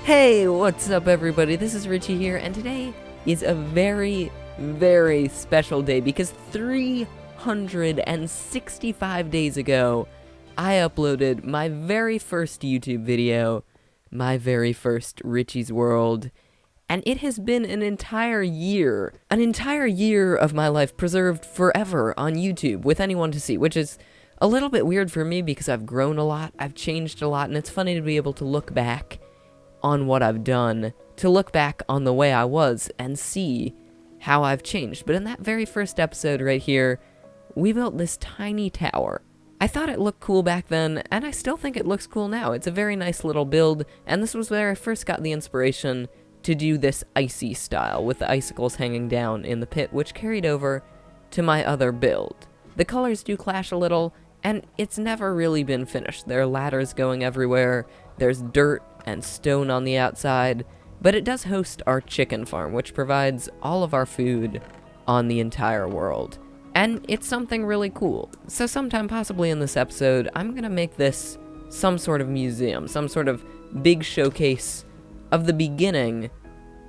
Hey, what's up everybody? This is Richy here, and today is a very, very special day because 365 days ago, I uploaded my very first YouTube video, my very first Richy's World, and it has been an entire year of my life preserved forever on YouTube with anyone to see, which is a little bit weird for me because I've grown a lot, I've changed a lot, and it's funny to be able to look back on what I've done, to look back on the way I was and see how I've changed. But in that very first episode right here, we built this tiny tower. I thought it looked cool back then, and I still think it looks cool now. It's a very nice little build, and this was where I first got the inspiration to do this icy style with the icicles hanging down in the pit, which carried over to my other build. The colors do clash a little, and it's never really been finished. There are ladders going everywhere, there's dirt and stone on the outside, but it does host our chicken farm, which provides all of our food on the entire world. And it's something really cool. So sometime possibly in this episode, I'm gonna make this some sort of museum, some sort of big showcase of the beginning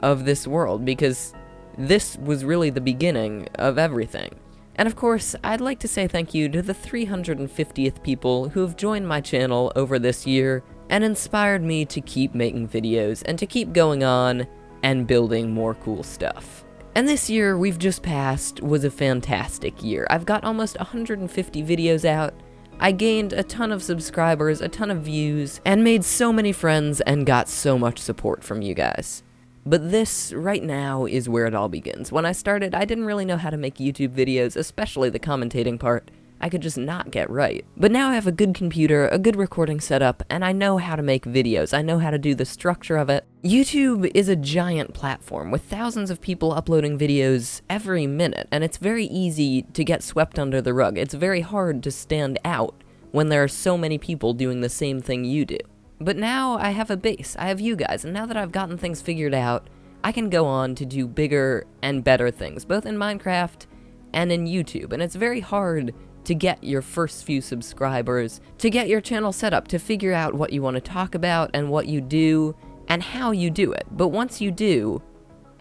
of this world, because this was really the beginning of everything. And of course, I'd like to say thank you to the 350th people who have joined my channel over this year and inspired me to keep making videos and to keep going on and building more cool stuff. And this year we've just passed was a fantastic year. I've got almost 150 videos out, I gained a ton of subscribers, a ton of views, and made so many friends and got so much support from you guys. But this, right now, is where it all begins. When I started, I didn't really know how to make YouTube videos, especially the commentating part. I could just not get right. But now I have a good computer, a good recording setup, and I know how to make videos. I know how to do the structure of it. YouTube is a giant platform with thousands of people uploading videos every minute, and it's very easy to get swept under the rug. It's very hard to stand out when there are so many people doing the same thing you do. But now I have a base, I have you guys, and now that I've gotten things figured out, I can go on to do bigger and better things, both in Minecraft and in YouTube, and it's very hard to get your first few subscribers, to get your channel set up, to figure out what you want to talk about and what you do and how you do it. But once you do,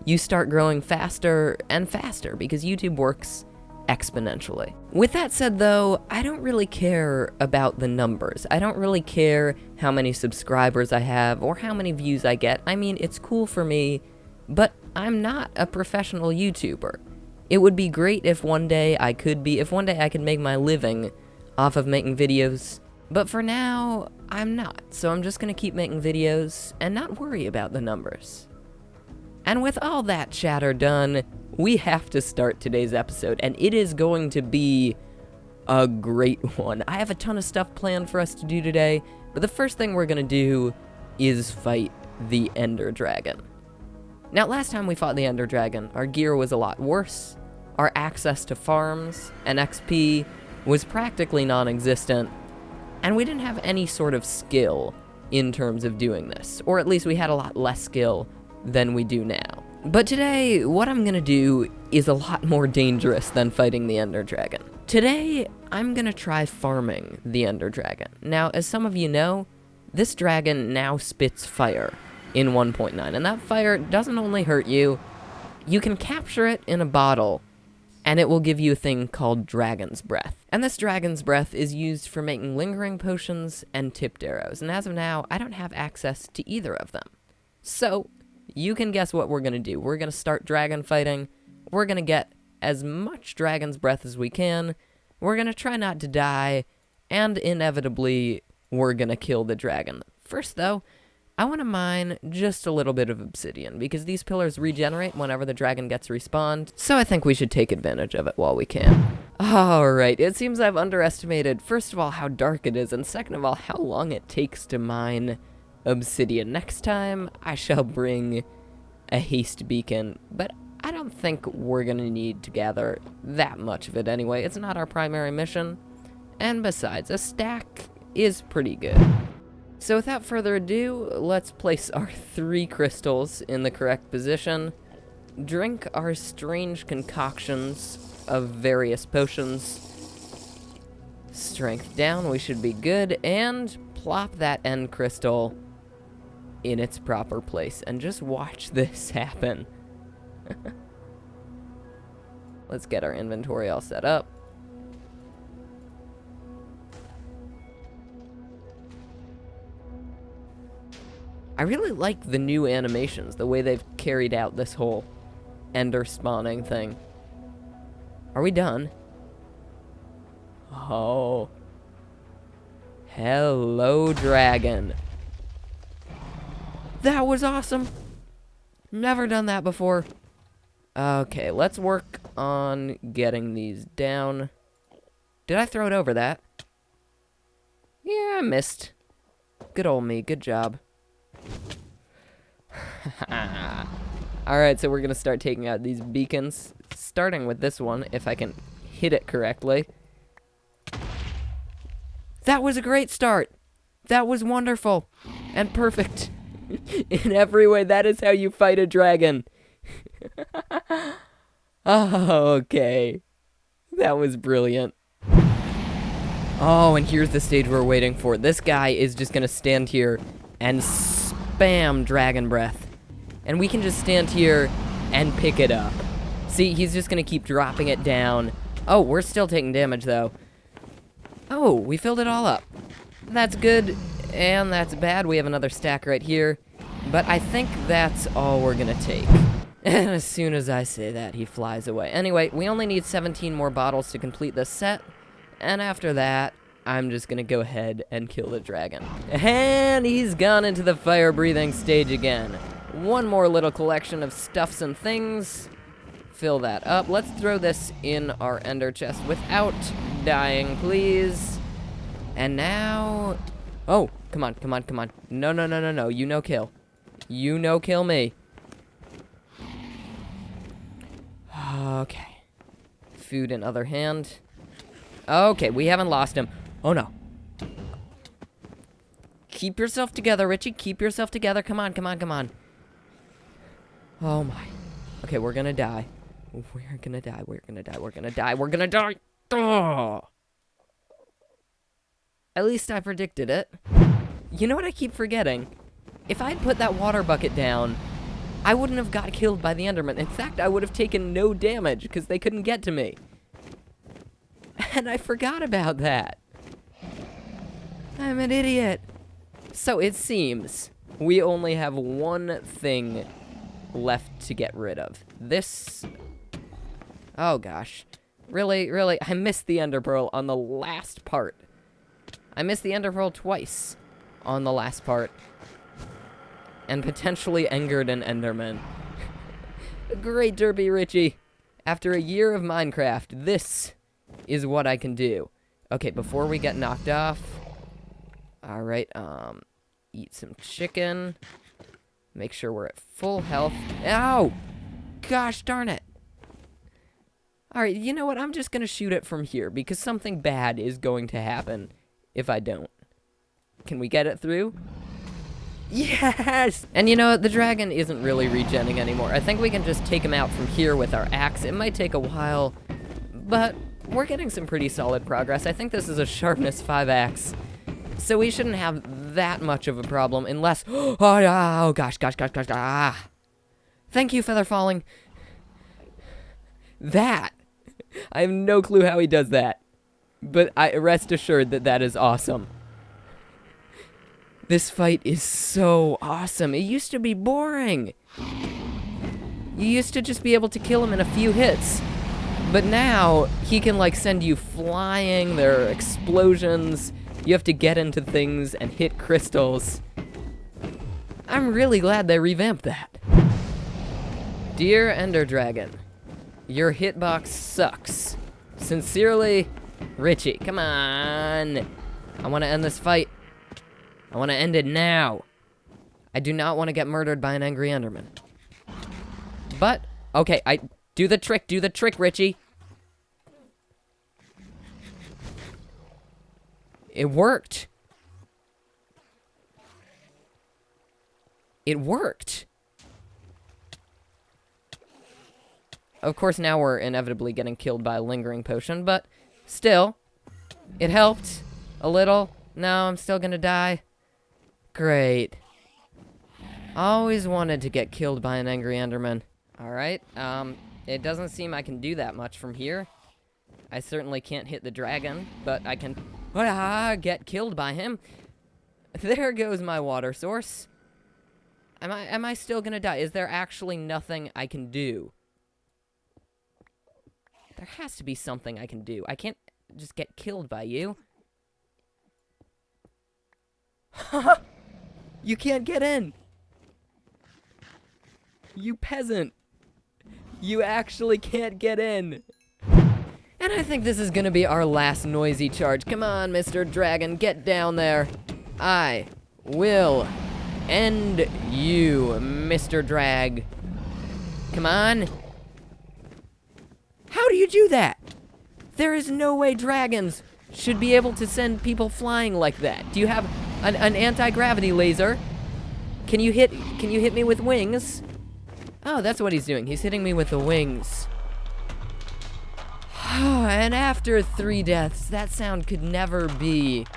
you start growing faster and faster because YouTube works exponentially. With that said though, I don't really care about the numbers. I don't really care how many subscribers I have or how many views I get. I mean, it's cool for me, but I'm not a professional YouTuber. It would be great if one day I could make my living off of making videos, but for now, I'm not, so I'm just gonna keep making videos and not worry about the numbers. And with all that chatter done, we have to start today's episode, and it is going to be a great one. I have a ton of stuff planned for us to do today, but the first thing we're gonna do is fight the Ender Dragon. Now, last time we fought the Ender Dragon, our gear was a lot worse. Our access to farms and XP was practically non-existent, and we didn't have any sort of skill in terms of doing this, or at least we had a lot less skill than we do now. But today, what I'm gonna do is a lot more dangerous than fighting the Ender Dragon. Today, I'm gonna try farming the Ender Dragon. Now, as some of you know, this dragon now spits fire in 1.9, and that fire doesn't only hurt you, you can capture it in a bottle, and it will give you a thing called Dragon's Breath. And this Dragon's Breath is used for making lingering potions and tipped arrows, and as of now, I don't have access to either of them. So, you can guess what we're gonna do. We're gonna start dragon fighting, we're gonna get as much Dragon's Breath as we can, we're gonna try not to die, and inevitably, we're gonna kill the dragon. First though, I want to mine just a little bit of obsidian, because these pillars regenerate whenever the dragon gets respawned, so I think we should take advantage of it while we can. Alright, it seems I've underestimated, first of all, how dark it is, and second of all, how long it takes to mine obsidian. Next time, I shall bring a haste beacon, but I don't think we're gonna need to gather that much of it anyway. It's not our primary mission, and besides, a stack is pretty good. So without further ado, let's place our 3 crystals in the correct position. drink our strange concoctions of various potions. Strength down, we should be good, and plop that end crystal in its proper place, and just watch this happen. Let's get our inventory all set up. I really like the new animations, the way they've carried out this whole ender spawning thing. Are we done? Oh. Hello, dragon. That was awesome. Never done that before. Okay, let's work on getting these down. Did I throw it over that? Yeah, I missed. Good old me, good job. Alright, so we're gonna start taking out these beacons, starting with this one, if I can hit it correctly. That was a great start! That was wonderful! And perfect! In every way, that is how you fight a dragon! Oh, okay. That was brilliant. Oh, and here's the stage we're waiting for. This guy is just gonna stand here and spam dragon breath. And we can just stand here and pick it up. See, he's just gonna keep dropping it down. Oh, we're still taking damage, though. Oh, we filled it all up. That's good, and that's bad. We have another stack right here. But I think that's all we're gonna take. And as soon as I say that, he flies away. Anyway, we only need 17 more bottles to complete this set. And after that, I'm just gonna go ahead and kill the dragon. And he's gone into the fire-breathing stage again. One more little collection of stuffs and things. Fill that up. Let's throw this in our ender chest without dying, please. And now... Oh, come on, come on, come on. No, no, no, no, no. You no kill. You no kill me. Okay. Food in other hand. Okay, we haven't lost him. Oh, no. Keep yourself together, Richy. Keep yourself together. Come on, come on, come on. Oh, my. Okay, we're gonna die. We're gonna die. We're gonna die. We're gonna die. We're gonna die. Oh. At least I predicted it. You know what I keep forgetting? If I'd put that water bucket down, I wouldn't have got killed by the Enderman. In fact, I would have taken no damage because they couldn't get to me. And I forgot about that. I'm an idiot. So it seems we only have one thing left to get rid of. This... Oh, gosh. Really, really, I missed the Ender Pearl on the last part. I missed the Ender Pearl twice on the last part. And potentially angered an Enderman. Great derpy, Richy. After a year of Minecraft, this is what I can do. Okay, before we get knocked off... Alright, eat some chicken. Make sure we're at full health. Ow! Gosh darn it. Alright, you know what? I'm just gonna shoot it from here, because something bad is going to happen if I don't. Can we get it through? Yes! And you know, the dragon isn't really regenning anymore. I think we can just take him out from here with our axe. It might take a while, but we're getting some pretty solid progress. I think this is a sharpness 5 axe. So we shouldn't have that much of a problem unless... Oh, gosh, gosh, gosh, gosh, ah. Thank you, Feather Falling. That. I have no clue how he does that. But I rest assured that that is awesome. This fight is so awesome. It used to be boring. You used to just be able to kill him in a few hits. But now, he can, like, send you flying. There are explosions. You have to get into things and hit crystals. I'm really glad they revamped that. Dear Ender Dragon, your hitbox sucks. Sincerely, Richy. Come on. I want to end this fight. I want to end it now. I do not want to get murdered by an angry Enderman. But, okay, do the trick, Richy. It worked. It worked. Of course, now we're inevitably getting killed by a lingering potion, but still, it helped a little. No, I'm still gonna die. Great. Always wanted to get killed by an angry Enderman. Alright, it doesn't seem I can do that much from here. I certainly can't hit the dragon, but I can get killed by him. There goes my water source. Am I still gonna die? Is there actually nothing I can do? There has to be something I can do. I can't just get killed by you. You can't get in! You peasant! You actually can't get in! And I think this is gonna be our last noisy charge. Come on, Mr. Dragon, get down there. I will end you, Mr. Drag. Come on. How do you do that? There is no way dragons should be able to send people flying like that. Do you have an anti-gravity laser? Can you hit me with wings? Oh, that's what he's doing. He's hitting me with the wings. And after 3 deaths, that sound could never be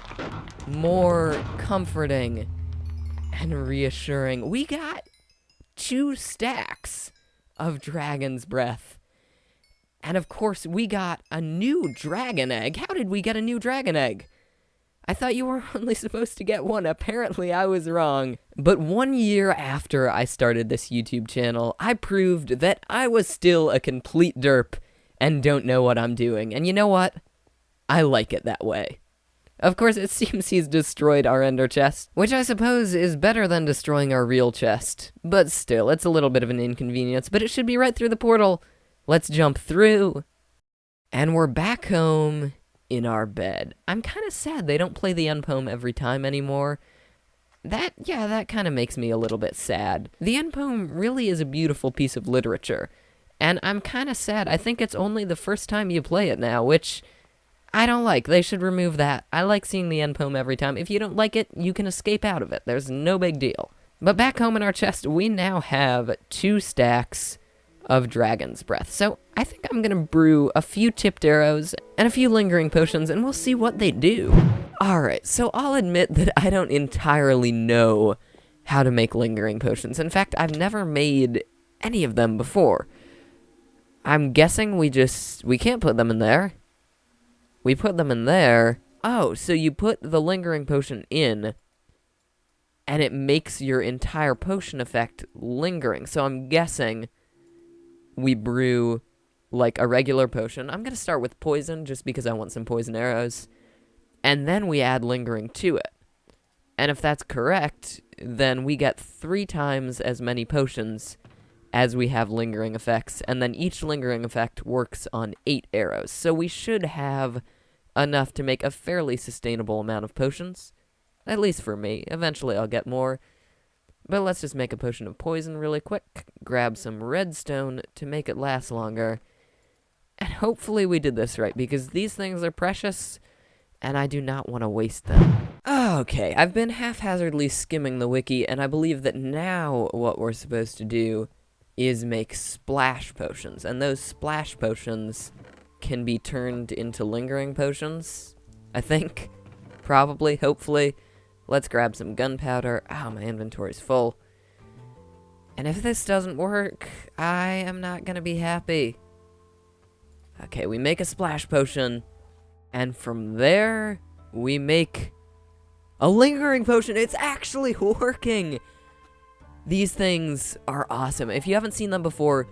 more comforting and reassuring. We got 2 stacks of dragon's breath. And of course, we got a new dragon egg. How did we get a new dragon egg? I thought you were only supposed to get 1. Apparently, I was wrong. But 1 year after I started this YouTube channel, I proved that I was still a complete derp and don't know what I'm doing. And you know what? I like it that way. Of course, it seems he's destroyed our ender chest, which I suppose is better than destroying our real chest. But still, it's a little bit of an inconvenience, but it should be right through the portal. Let's jump through. And we're back home in our bed. I'm kind of sad they don't play the end poem every time anymore. That kind of makes me a little bit sad. The end poem really is a beautiful piece of literature. And I'm kind of sad. I think it's only the first time you play it now, which I don't like. They should remove that. I like seeing the end poem every time. If you don't like it, you can escape out of it. There's no big deal. But back home in our chest, we now have 2 stacks of dragon's breath. So I think I'm gonna brew a few tipped arrows and a few lingering potions, and we'll see what they do. Alright, so I'll admit that I don't entirely know how to make lingering potions. In fact, I've never made any of them before. I'm guessing we can't put them in there. We put them in there. Oh, so you put the lingering potion in, and it makes your entire potion effect lingering. So I'm guessing we brew like a regular potion. I'm gonna start with poison just because I want some poison arrows. And then we add lingering to it. And if that's correct, then we get 3 times as many potions as we have lingering effects, and then each lingering effect works on 8 arrows. So we should have enough to make a fairly sustainable amount of potions. At least for me. Eventually I'll get more. But let's just make a potion of poison really quick. Grab some redstone to make it last longer. And hopefully we did this right, because these things are precious, and I do not want to waste them. Okay, I've been haphazardly skimming the wiki, and I believe that now what we're supposed to do is make splash potions, and those splash potions can be turned into lingering potions, I think. Probably, hopefully. Let's grab some gunpowder. Oh, my inventory's full. And if this doesn't work, I am not gonna be happy. Okay, we make a splash potion, and from there, we make a lingering potion. It's actually working! These things are awesome. If you haven't seen them before,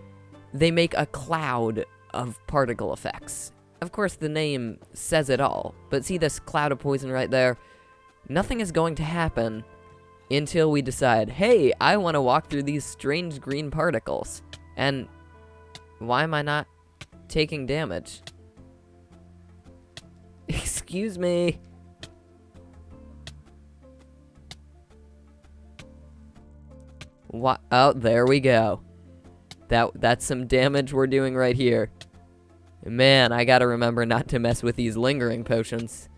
they make a cloud of particle effects. Of course, the name says it all, but see this cloud of poison right there? Nothing is going to happen until we decide, hey, I want to walk through these strange green particles. And why am I not taking damage? Excuse me. What? Oh, there we go. That's some damage we're doing right here. Man, I gotta remember not to mess with these lingering potions.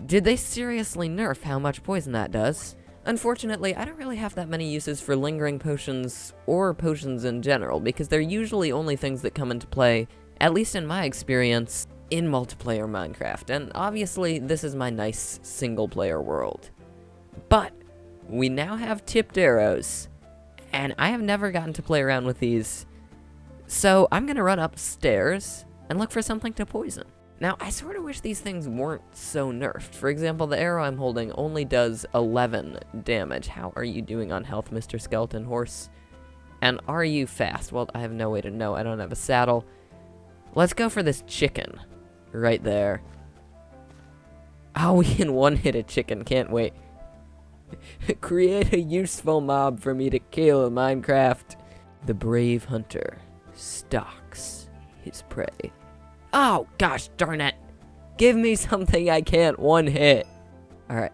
Did they seriously nerf how much poison that does? Unfortunately, I don't really have that many uses for lingering potions or potions in general, because they're usually only things that come into play, at least in my experience, in multiplayer Minecraft, and obviously this is my nice single-player world. But we now have tipped arrows, and I have never gotten to play around with these, so I'm gonna run upstairs and look for something to poison. Now, I sort of wish these things weren't so nerfed. For example, the arrow I'm holding only does 11 damage. How are you doing on health, Mr. Skeleton Horse? And are you fast? Well, I have no way to know. I don't have a saddle. Let's go for this chicken right there. Oh, we can one-hit a chicken. Can't wait. Create a useful mob for me to kill in Minecraft. The brave hunter stalks his prey. Oh, gosh darn it. Give me something I can't one-hit. Alright.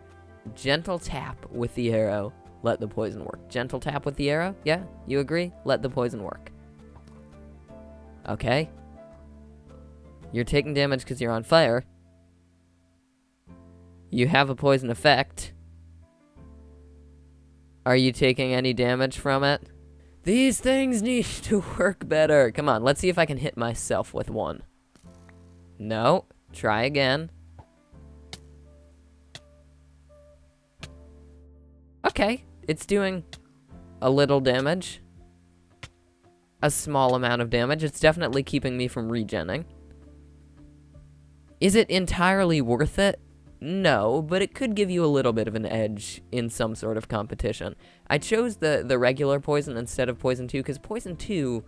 Gentle tap with the arrow. Let the poison work. Gentle tap with the arrow? Yeah? You agree? Let the poison work. Okay. You're taking damage because you're on fire. You have a poison effect. Are you taking any damage from it? These things need to work better. Come on, let's see if I can hit myself with one. No. Try again. Okay, it's doing a little damage. A small amount of damage. It's definitely keeping me from regenning. Is it entirely worth it? No, but it could give you a little bit of an edge in some sort of competition. I chose the regular poison instead of poison 2 because poison 2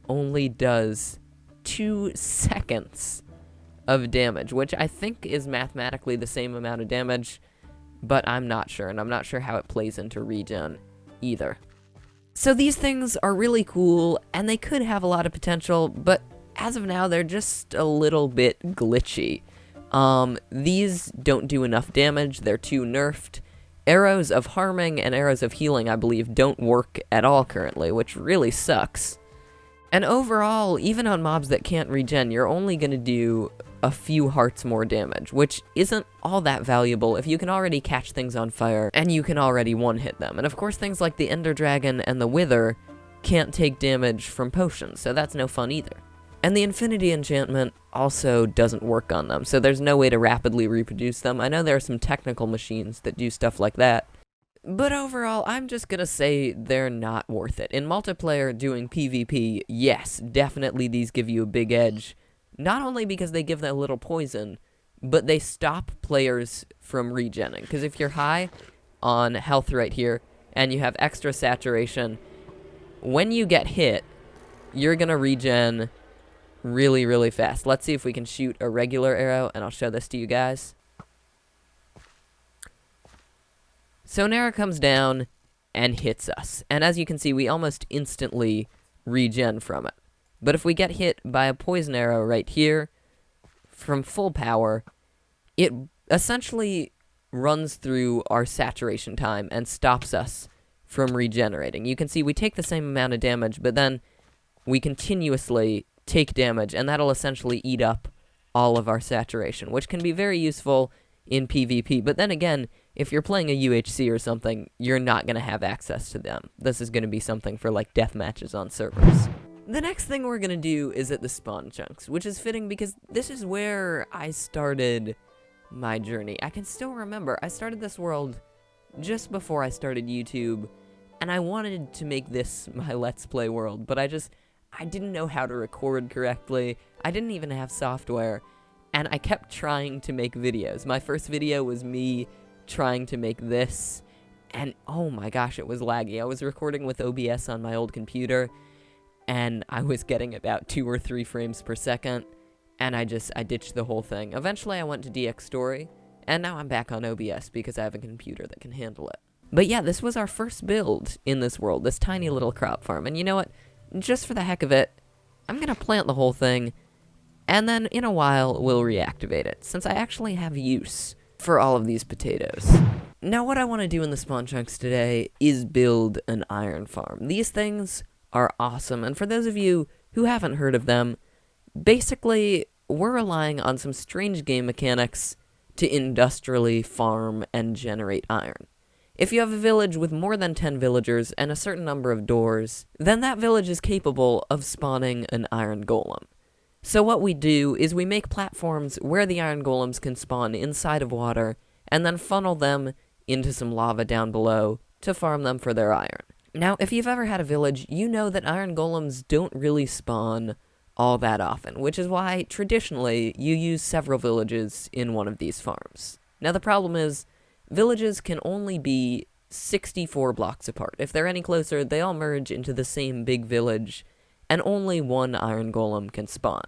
only does 2 seconds of damage, which I think is mathematically the same amount of damage, but I'm not sure, and I'm not sure how it plays into regen either. So these things are really cool, and they could have a lot of potential, but as of now, they're just a little bit glitchy. These don't do enough damage, they're too nerfed. Arrows of harming and arrows of healing, I believe, don't work at all currently, which really sucks. And overall, even on mobs that can't regen, you're only gonna do a few hearts more damage, which isn't all that valuable if you can already catch things on fire and you can already one-hit them. And of course, things like the Ender Dragon and the Wither can't take damage from potions, so that's no fun either. And the Infinity Enchantment also doesn't work on them, so there's no way to rapidly reproduce them. I know there are some technical machines that do stuff like that, but overall, I'm just gonna say they're not worth it. In multiplayer, doing PvP, yes, definitely these give you a big edge. Not only because they give that little poison, but they stop players from regenning. Because if you're high on health right here, and you have extra saturation, when you get hit, you're gonna regen really, really fast. Let's see if we can shoot a regular arrow, and I'll show this to you guys. So an arrow comes down and hits us. And as you can see, we almost instantly regen from it. But if we get hit by a poison arrow right here, from full power, it essentially runs through our saturation time and stops us from regenerating. You can see we take the same amount of damage, but then we continuously take damage, and that'll essentially eat up all of our saturation, which can be very useful in PvP. But then again, if you're playing a UHC or something, you're not going to have access to them. This is going to be something for, like, death matches on servers. The next thing we're going to do is at the spawn chunks, which is fitting because this is where I started my journey. I can still remember, I started this world just before I started YouTube, and I wanted to make this my Let's Play world, but I didn't know how to record correctly. I didn't even have software, and I kept trying to make videos. My first video was me trying to make this, and oh my gosh, it was laggy. I was recording with OBS on my old computer, and I was getting about 2 or 3 frames per second, and I ditched the whole thing. Eventually, I went to DxStory, and now I'm back on OBS because I have a computer that can handle it. But yeah, this was our first build in this world, this tiny little crop farm, and you know what? Just for the heck of it, I'm gonna plant the whole thing, and then in a while, we'll reactivate it, since I actually have use for all of these potatoes. Now, what I want to do in the spawn chunks today is build an iron farm. These things are awesome, and for those of you who haven't heard of them, basically, we're relying on some strange game mechanics to industrially farm and generate iron. If you have a village with more than 10 villagers and a certain number of doors, then that village is capable of spawning an iron golem. So what we do is we make platforms where the iron golems can spawn inside of water, and then funnel them into some lava down below to farm them for their iron. Now, if you've ever had a village, you know that iron golems don't really spawn all that often, which is why, traditionally, you use several villages in one of these farms. Now, the problem is, villages can only be 64 blocks apart. If they're any closer, they all merge into the same big village, and only one iron golem can spawn.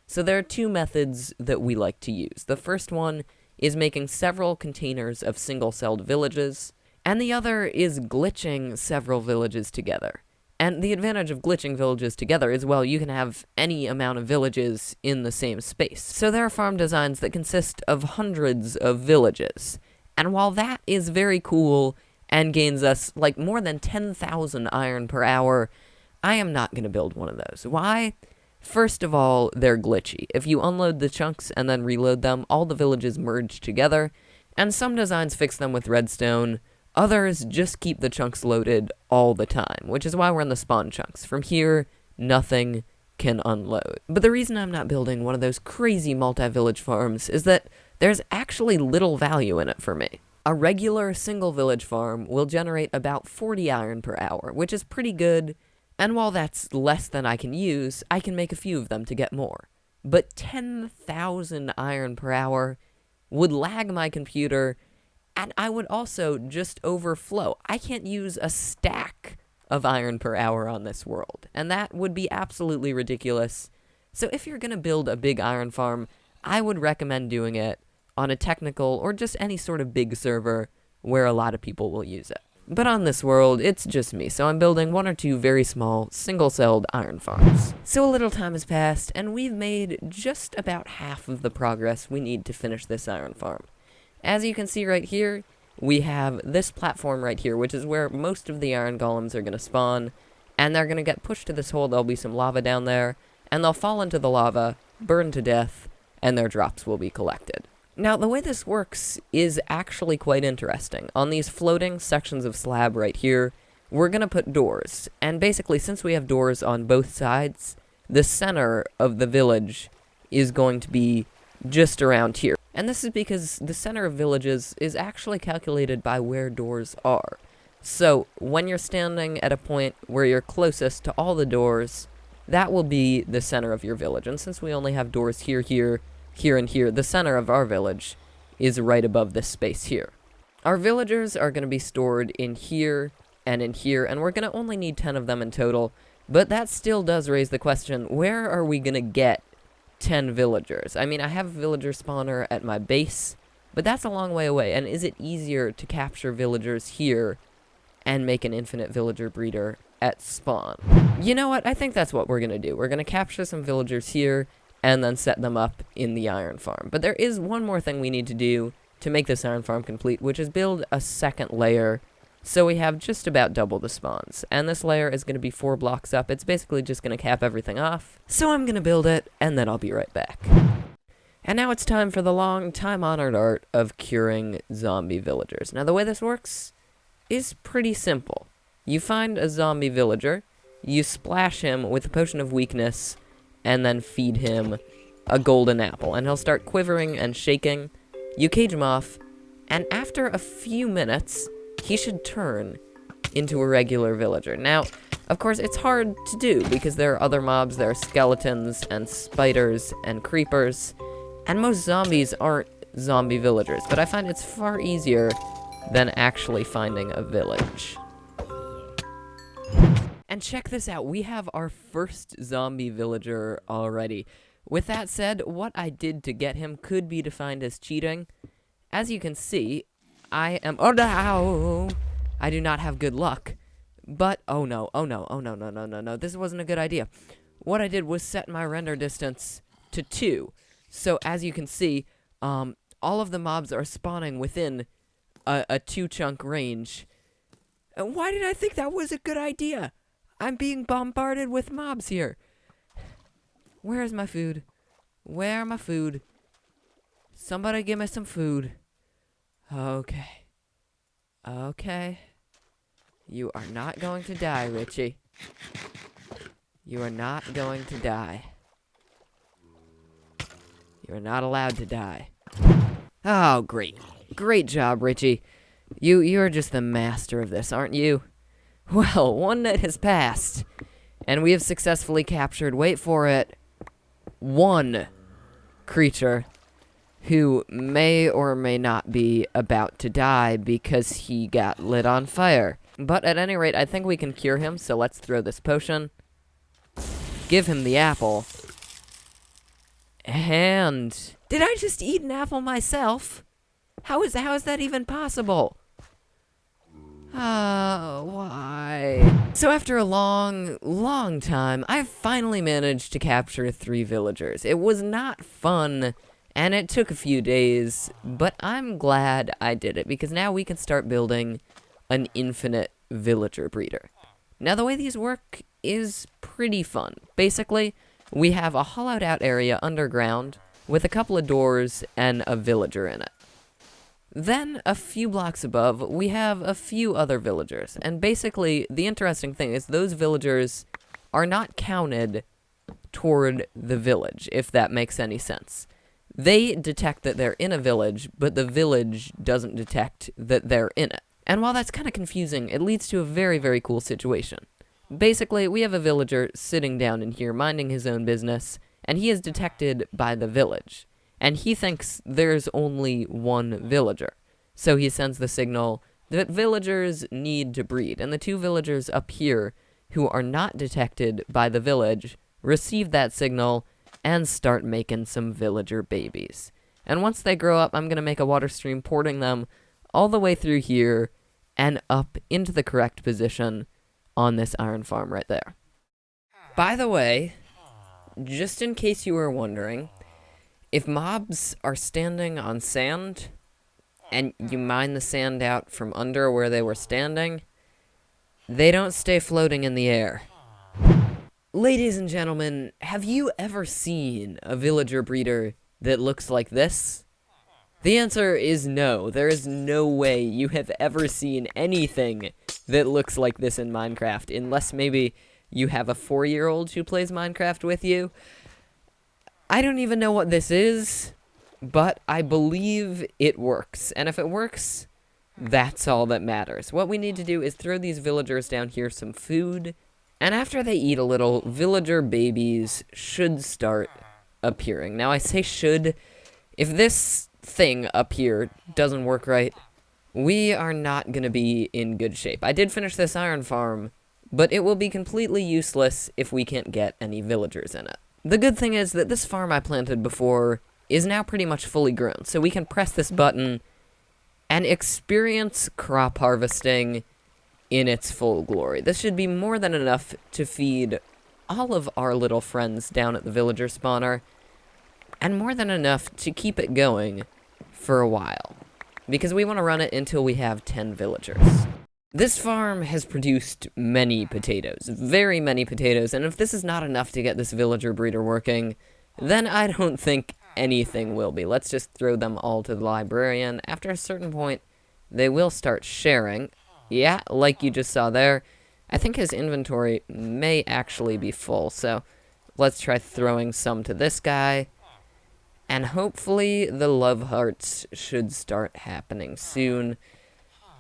So there are two methods that we like to use. The first one is making several containers of single-celled villages, and the other is glitching several villages together. And the advantage of glitching villages together is, well, you can have any amount of villages in the same space. So there are farm designs that consist of hundreds of villages. And while that is very cool and gains us, like, more than 10,000 iron per hour, I am not going to build one of those. Why? First of all, they're glitchy. If you unload the chunks and then reload them, all the villages merge together, and some designs fix them with redstone. Others just keep the chunks loaded all the time, which is why we're in the spawn chunks. From here, nothing can unload. But the reason I'm not building one of those crazy multi-village farms is that there's actually little value in it for me. A regular single village farm will generate about 40 iron per hour, which is pretty good, and while that's less than I can use, I can make a few of them to get more. But 10,000 iron per hour would lag my computer, and I would also just overflow. I can't use a stack of iron per hour on this world, and that would be absolutely ridiculous. So if you're going to build a big iron farm, I would recommend doing it on a technical or just any sort of big server where a lot of people will use it. But on this world, it's just me, so I'm building one or two very small, single-celled iron farms. So a little time has passed, and we've made just about half of the progress we need to finish this iron farm. As you can see right here, we have this platform right here, which is where most of the iron golems are going to spawn, and they're going to get pushed to this hole. There'll be some lava down there, and they'll fall into the lava, burn to death, and their drops will be collected. Now, the way this works is actually quite interesting. On these floating sections of slab right here, we're going to put doors, and basically, since we have doors on both sides, the center of the village is going to be just around here. And this is because the center of villages is actually calculated by where doors are. So, when you're standing at a point where you're closest to all the doors, that will be the center of your village. And since we only have doors here, here, here, and here, the center of our village is right above this space here. Our villagers are going to be stored in here, and we're going to only need 10 of them in total. But that still does raise the question, where are we going to get 10 villagers? I mean, I have a villager spawner at my base, but that's a long way away, and is it easier to capture villagers here and make an infinite villager breeder at spawn? You know what? I think that's what we're going to do. We're going to capture some villagers here, and then set them up in the iron farm. But there is one more thing we need to do to make this iron farm complete, which is build a second layer, so we have just about double the spawns. And this layer is going to be 4 blocks up. It's basically just going to cap everything off. So I'm going to build it, and then I'll be right back. And now it's time for the long, time-honored art of curing zombie villagers. Now, the way this works is pretty simple. You find a zombie villager, you splash him with a potion of weakness, and then feed him a golden apple, and he'll start quivering and shaking. You cage him off, and after a few minutes, he should turn into a regular villager. Now, of course, it's hard to do, because there are other mobs. There are skeletons, and spiders, and creepers, and most zombies aren't zombie villagers, but I find it's far easier than actually finding a village. And check this out, we have our first zombie villager already. With that said, what I did to get him could be defined as cheating. As you can see, I am— oh no! I do not have good luck. But, oh no, this wasn't a good idea. What I did was set my render distance to 2. So, as you can see, all of the mobs are spawning within a 2-chunk range. And why did I think that was a good idea? I'm being bombarded with mobs here. Where's my food? Where are my food? Somebody give me some food. Okay. Okay. You are not going to die, Richy. You are not going to die. You are not allowed to die. Oh, great. Great job, Richy. You're just the master of this, aren't you? Well, one night has passed, and we have successfully captured, wait for it, one creature who may or may not be about to die because he got lit on fire. But at any rate, I think we can cure him, so let's throw this potion. Give him the apple. And... did I just eat an apple myself? How is that even possible? Why? So after a long time, I finally managed to capture 3 villagers. It was not fun, and it took a few days, but I'm glad I did it, because now we can start building an infinite villager breeder. Now, the way these work is pretty fun. Basically, we have a hollowed out area underground with a couple of doors and a villager in it. Then, a few blocks above, we have a few other villagers. And basically, the interesting thing is those villagers are not counted toward the village, if that makes any sense. They detect that they're in a village, but the village doesn't detect that they're in it. And while that's kind of confusing, it leads to a very, very cool situation. Basically, we have a villager sitting down in here minding his own business, and he is detected by the village. And he thinks there's only one villager. So he sends the signal that villagers need to breed. And the 2 villagers up here, who are not detected by the village, receive that signal and start making some villager babies. And once they grow up, I'm going to make a water stream porting them all the way through here and up into the correct position on this iron farm right there. By the way, just in case you were wondering, if mobs are standing on sand, and you mine the sand out from under where they were standing, they don't stay floating in the air. Ladies and gentlemen, have you ever seen a villager breeder that looks like this? The answer is no. There is no way you have ever seen anything that looks like this in Minecraft, unless maybe you have a 4-year-old who plays Minecraft with you. I don't even know what this is, but I believe it works. And if it works, that's all that matters. What we need to do is throw these villagers down here some food, and after they eat a little, villager babies should start appearing. Now, I say should. If this thing up here doesn't work right, we are not going to be in good shape. I did finish this iron farm, but it will be completely useless if we can't get any villagers in it. The good thing is that this farm I planted before is now pretty much fully grown, so we can press this button and experience crop harvesting in its full glory. This should be more than enough to feed all of our little friends down at the villager spawner, and more than enough to keep it going for a while, because we want to run it until we have 10 villagers. This farm has produced many potatoes, very many potatoes, and if this is not enough to get this villager breeder working, then I don't think anything will be. Let's just throw them all to the librarian. After a certain point, they will start sharing. Yeah, like you just saw there. I think his inventory may actually be full, so let's try throwing some to this guy. And hopefully the love hearts should start happening soon.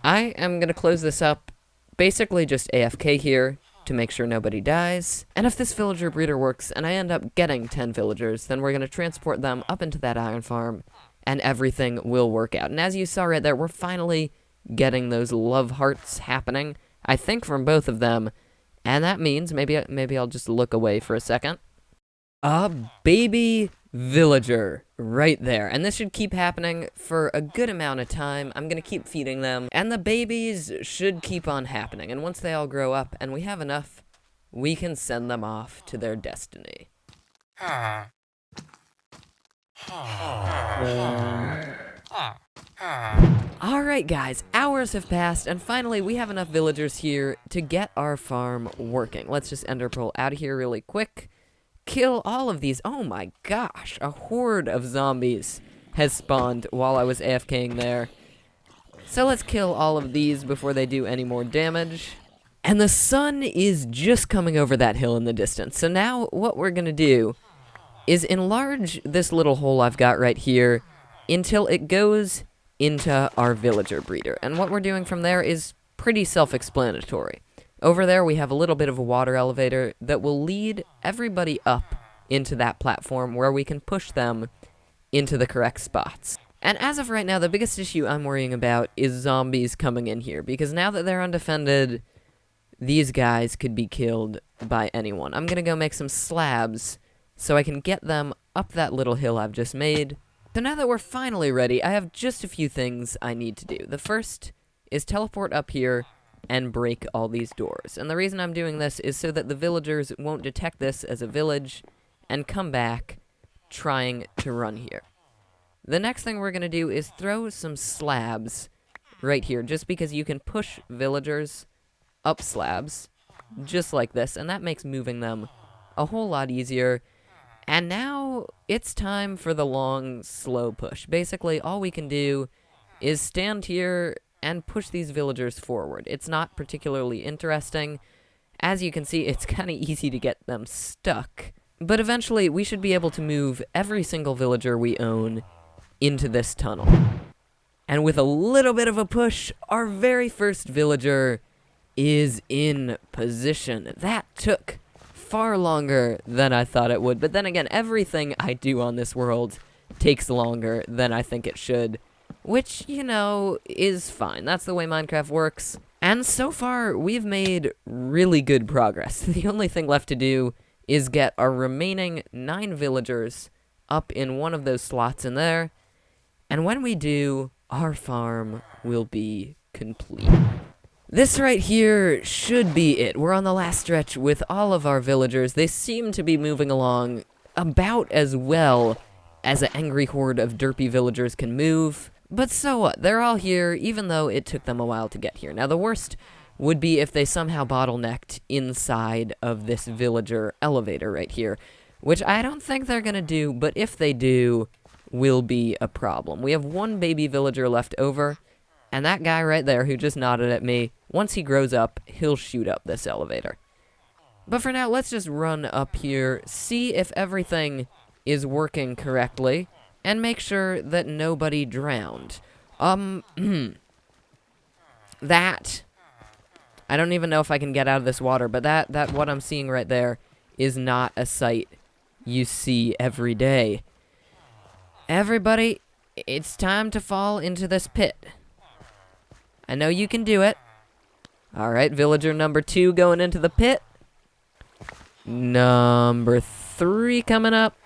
I am going to close this up, basically just AFK here, to make sure nobody dies. And if this villager breeder works, and I end up getting 10 villagers, then we're going to transport them up into that iron farm, and everything will work out. And as you saw right there, we're finally getting those love hearts happening, I think from both of them, and that means, maybe I'll just look away for a second. A baby villager right there, and this should keep happening for a good amount of time. I'm gonna keep feeding them, and the babies should keep on happening, and once they all grow up and we have enough, we can send them off to their destiny. Alright guys, hours have passed, and finally we have enough villagers here to get our farm working. Let's just ender pearl out of here really quick. Kill all of these. Oh my gosh, a horde of zombies has spawned while I was AFKing there. So let's kill all of these before they do any more damage. And the sun is just coming over that hill in the distance. So now what we're going to do is enlarge this little hole I've got right here until it goes into our villager breeder. And what we're doing from there is pretty self-explanatory. Over there we have a little bit of a water elevator that will lead everybody up into that platform where we can push them into the correct spots. And as of right now, the biggest issue I'm worrying about is zombies coming in here, because now that they're undefended, these guys could be killed by anyone. I'm gonna go make some slabs so I can get them up that little hill I've just made. So now that we're finally ready, I have just a few things I need to do. The first is teleport up here and break all these doors. And the reason I'm doing this is so that the villagers won't detect this as a village and come back trying to run here. The next thing we're going to do is throw some slabs right here, just because you can push villagers up slabs, just like this, and that makes moving them a whole lot easier. And now it's time for the long, slow push. Basically, all we can do is stand here and push these villagers forward. It's not particularly interesting. As you can see, it's kind of easy to get them stuck. But eventually, we should be able to move every single villager we own into this tunnel. And with a little bit of a push, our very first villager is in position. That took far longer than I thought it would. But then again, everything I do on this world takes longer than I think it should. Which, you know, is fine. That's the way Minecraft works. And so far, we've made really good progress. The only thing left to do is get our remaining 9 villagers up in one of those slots in there. And when we do, our farm will be complete. This right here should be it. We're on the last stretch with all of our villagers. They seem to be moving along about as well as an angry horde of derpy villagers can move. But so what? They're all here, even though it took them a while to get here. Now, the worst would be if they somehow bottlenecked inside of this villager elevator right here, which I don't think they're gonna do, but if they do, will be a problem. We have one baby villager left over, and that guy right there who just nodded at me, once he grows up, he'll shoot up this elevator. But for now, let's just run up here, see if everything is working correctly, and make sure that nobody drowned. That, I don't even know if I can get out of this water, but that what I'm seeing right there is not a sight you see every day. Everybody, it's time to fall into this pit. I know you can do it. Alright, villager number 2 going into the pit. Number 3 coming up.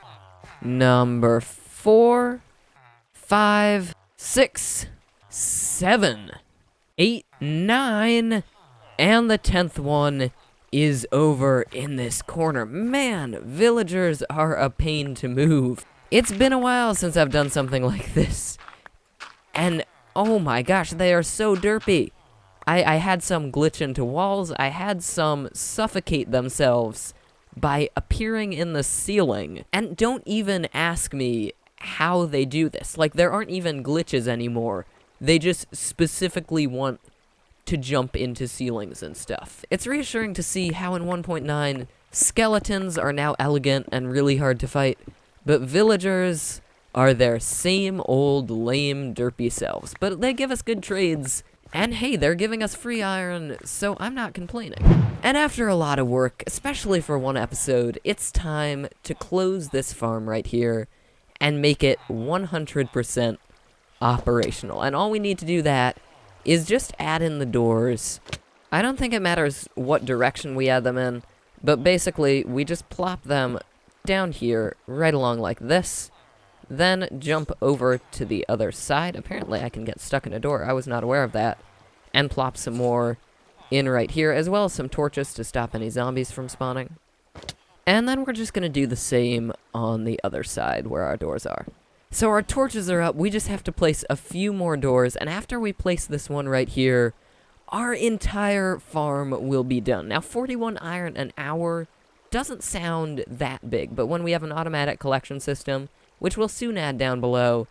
Number 4, 5, 6, 7, 8, 9, and the 10th one is over in this corner. Man, villagers are a pain to move. It's been a while since I've done something like this. And, oh my gosh, they are so derpy. I had some glitch into walls. I had some suffocate themselves by appearing in the ceiling. And don't even ask me how they do this. Like, there aren't even glitches anymore. They just specifically want to jump into ceilings and stuff. It's reassuring to see how in 1.9, skeletons are now elegant and really hard to fight, but villagers are their same old lame derpy selves. But they give us good trades, and hey, they're giving us free iron, so I'm not complaining. And after a lot of work, especially for one episode, it's time to close this farm right here and make it 100% operational. And all we need to do that is just add in the doors. I don't think it matters what direction we add them in, but basically we just plop them down here right along like this, then jump over to the other side. Apparently I can get stuck in a door. I was not aware of that. And plop some more in right here, as well as some torches to stop any zombies from spawning. And then we're just going to do the same on the other side where our doors are. So our torches are up, we just have to place a few more doors, and after we place this one right here, our entire farm will be done. Now, 41 iron an hour doesn't sound that big, but when we have an automatic collection system, which we'll soon add down below,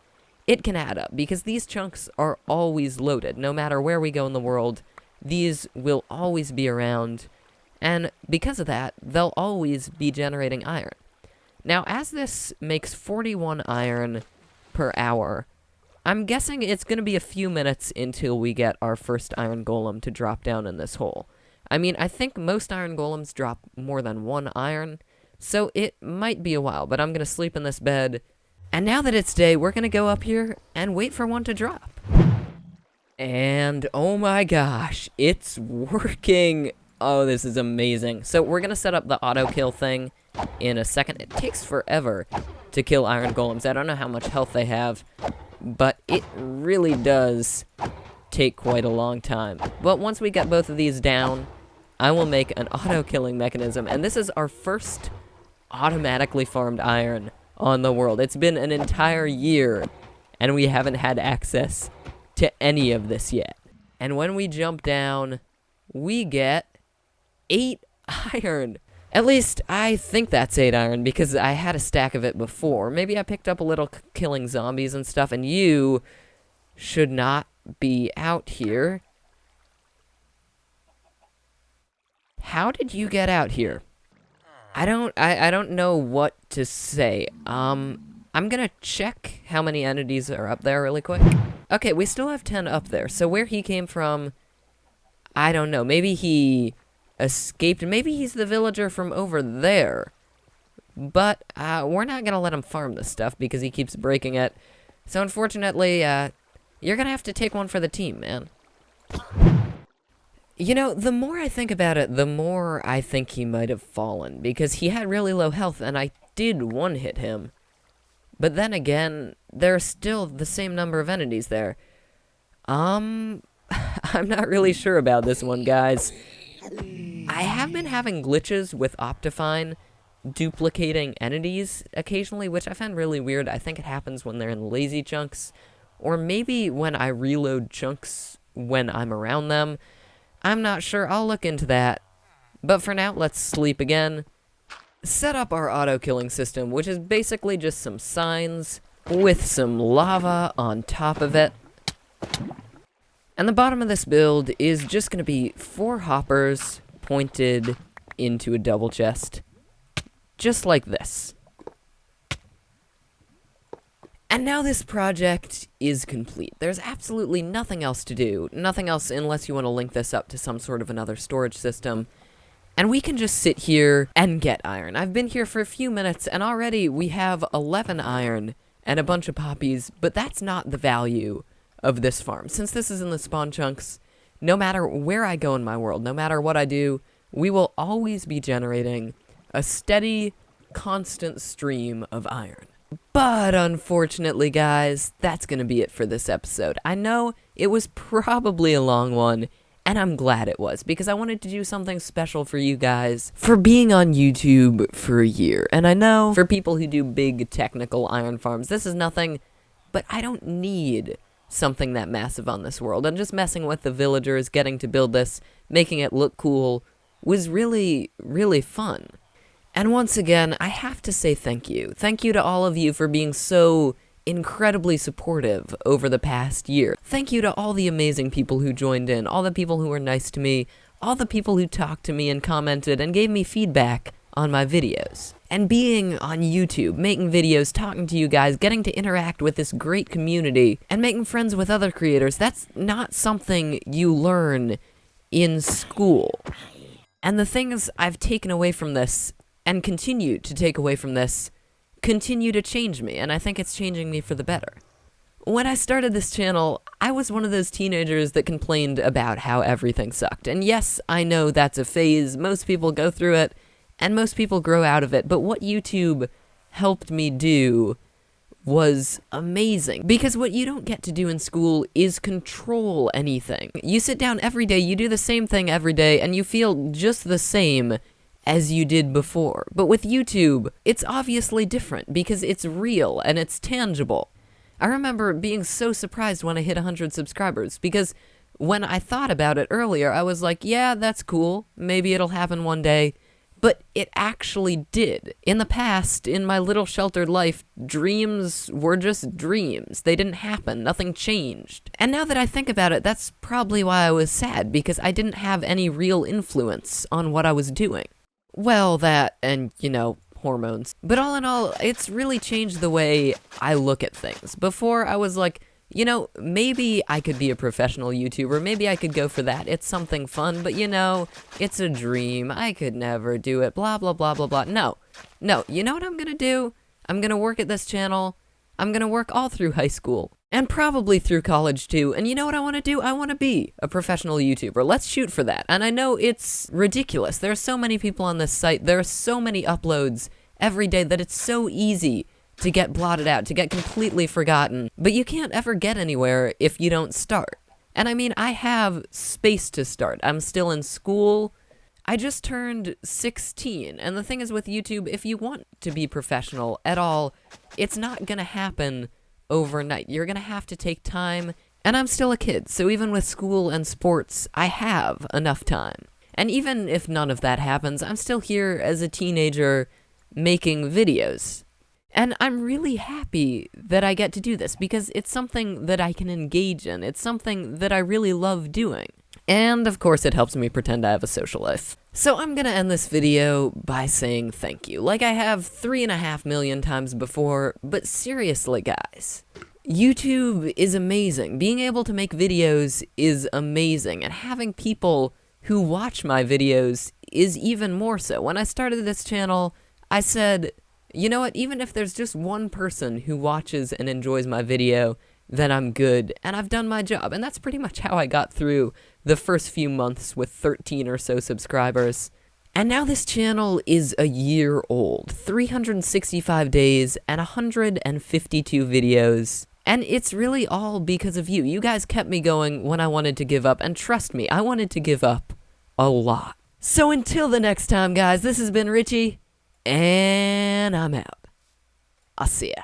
it can add up, because these chunks are always loaded. No matter where we go in the world, these will always be around, and because of that, they'll always be generating iron. Now, as this makes 41 iron per hour, I'm guessing it's going to be a few minutes until we get our first iron golem to drop down in this hole. I mean, I think most iron golems drop more than 1 iron, so it might be a while, but I'm going to sleep in this bed. And now that it's day, we're going to go up here and wait for one to drop. And oh my gosh, it's working. Oh, this is amazing. So we're going to set up the auto kill thing in a second. It takes forever to kill iron golems. I don't know how much health they have, but it really does take quite a long time. But once we get both of these down, I will make an auto-killing mechanism, and this is our first automatically farmed iron on the world. It's been an entire year, and we haven't had access to any of this yet. And when we jump down, we get 8 iron. At least, I think that's 8 iron, because I had a stack of it before. Maybe I picked up a little killing zombies and stuff, and you should not be out here. How did you get out here? I don't know what to say. I'm gonna check how many entities are up there really quick. Okay, we still have 10 up there, so where he came from, I don't know. Maybe he escaped. Maybe he's the villager from over there. But we're not gonna let him farm this stuff because he keeps breaking it. So unfortunately, you're gonna have to take one for the team, man. You know, the more I think about it, the more I think he might have fallen, because he had really low health, and I did one-hit him. But then again, there's still the same number of entities there. I'm not really sure about this one, guys. I have been having glitches with Optifine duplicating entities occasionally, which I find really weird. I think it happens when they're in lazy chunks, or maybe when I reload chunks when I'm around them. I'm not sure. I'll look into that. But for now, let's sleep again. Set up our auto-killing system, which is basically just some signs with some lava on top of it. And the bottom of this build is just going to be 4 hoppers pointed into a double chest. Just like this. And now this project is complete. There's absolutely nothing else to do. Nothing else unless you want to link this up to some sort of another storage system. And we can just sit here and get iron. I've been here for a few minutes, and already we have 11 iron and a bunch of poppies, but that's not the value of this farm. Since this is in the spawn chunks, no matter where I go in my world, no matter what I do, we will always be generating a steady, constant stream of iron. But unfortunately, guys, that's going to be it for this episode. I know it was probably a long one, and I'm glad it was, because I wanted to do something special for you guys for being on YouTube for a year. And I know for people who do big technical iron farms, this is nothing, but I don't need something that massive on this world. And just messing with the villagers, getting to build this, making it look cool, was really, really fun. And once again, I have to say thank you. Thank you to all of you for being so incredibly supportive over the past year. Thank you to all the amazing people who joined in, all the people who were nice to me, all the people who talked to me and commented and gave me feedback on my videos. And being on YouTube, making videos, talking to you guys, getting to interact with this great community, and making friends with other creators, that's not something you learn in school. And the things I've taken away from this, and continue to take away from this, continue to change me, and I think it's changing me for the better. When I started this channel, I was one of those teenagers that complained about how everything sucked. And yes, I know that's a phase, most people go through it, and most people grow out of it, but what YouTube helped me do was amazing. Because what you don't get to do in school is control anything. You sit down every day, you do the same thing every day, and you feel just the same as you did before. But with YouTube, it's obviously different because it's real and it's tangible. I remember being so surprised when I hit 100 subscribers, because when I thought about it earlier, I was like, yeah, that's cool. Maybe it'll happen one day. But it actually did. In the past, in my little sheltered life, dreams were just dreams. They didn't happen. Nothing changed. And now that I think about it, that's probably why I was sad, because I didn't have any real influence on what I was doing. Well, that and, hormones. But all in all, it's really changed the way I look at things. Before, I was like, maybe I could be a professional YouTuber, maybe I could go for that, it's something fun, but it's a dream, I could never do it, blah, blah, blah, blah, blah. No, you know what I'm gonna do? I'm gonna work at this channel, I'm gonna work all through high school, and probably through college too, and you know what I wanna do? I wanna be a professional YouTuber. Let's shoot for that. And I know it's ridiculous, there are so many people on this site, there are so many uploads every day that it's so easy to get blotted out, to get completely forgotten. But you can't ever get anywhere if you don't start. And I mean, I have space to start. I'm still in school. I just turned 16. And the thing is with YouTube, if you want to be professional at all, it's not gonna happen overnight. You're gonna have to take time. And I'm still a kid, so even with school and sports, I have enough time. And even if none of that happens, I'm still here as a teenager making videos. And I'm really happy that I get to do this, because it's something that I can engage in. It's something that I really love doing. And of course it helps me pretend I have a social life. So I'm gonna end this video by saying thank you, like I have 3.5 million times before, but seriously guys, YouTube is amazing. Being able to make videos is amazing, and having people who watch my videos is even more so. When I started this channel, I said, you know what, even if there's just one person who watches and enjoys my video, then I'm good, and I've done my job. And that's pretty much how I got through the first few months with 13 or so subscribers. And now this channel is a year old, 365 days and 152 videos. And it's really all because of you. You guys kept me going when I wanted to give up, and trust me, I wanted to give up a lot. So until the next time, guys, this has been Richy, and I'm out. I'll see ya.